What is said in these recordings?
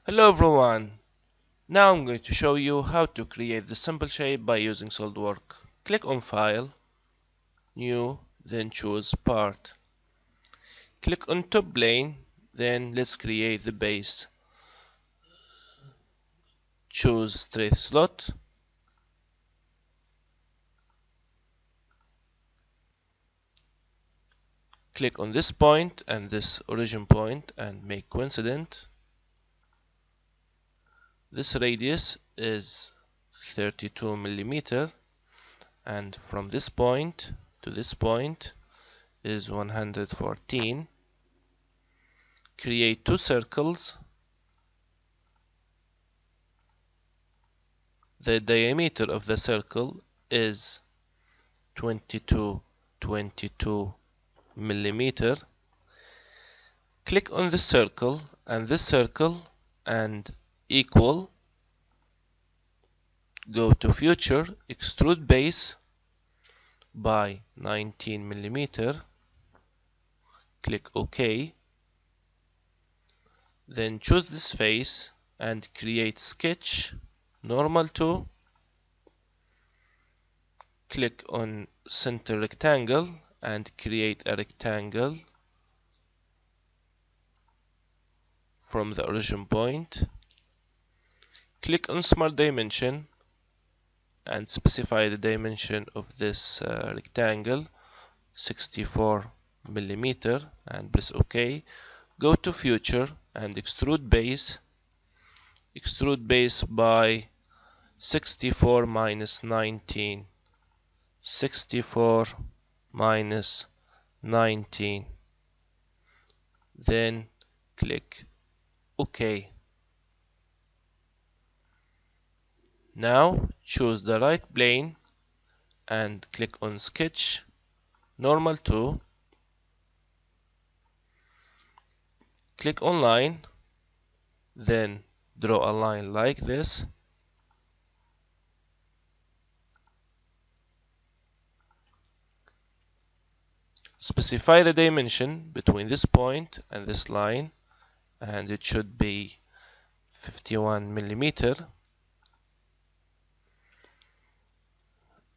Hello everyone! Now I'm going to show you how to create the simple shape by using Solidworks. Click on File, New, then choose Part. Click on Top Plane, then let's create the base. Choose Straight Slot. Click on this point and this origin point and make coincident. This radius is 32 millimeter, and from this point to this point is 114. Create two circles. The diameter of the circle is 22 millimeter. Click on this circle and equal. Go to Future, extrude base by 19 millimeter. Click OK. Then choose this face and create sketch, normal to. Click on center rectangle and create a rectangle from the origin point. Click on Smart Dimension and specify the dimension of this rectangle, 64 millimeter, and press OK. Go to Future and extrude base. Extrude base by 64 minus 19. 64 minus 19. Then click OK. Now choose the right plane and click on Sketch, Normal to. Click on Line, then draw a line like this. Specify the dimension between this point and this line, and it should be 51 millimeter.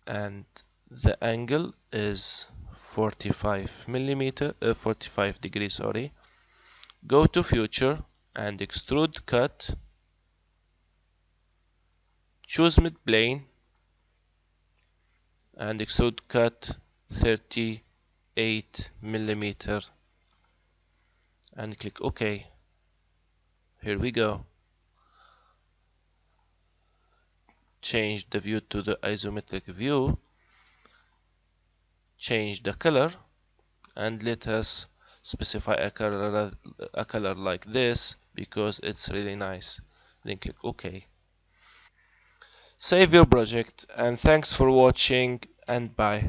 And the angle is 45 degrees, sorry. Go to Future and extrude cut. Choose midplane and extrude cut 38 millimeter and click OK. Here we go. Change the view to the isometric view. Change the color and let us specify a color like this because it's really nice. Then click OK. Save your project and thanks for watching and bye.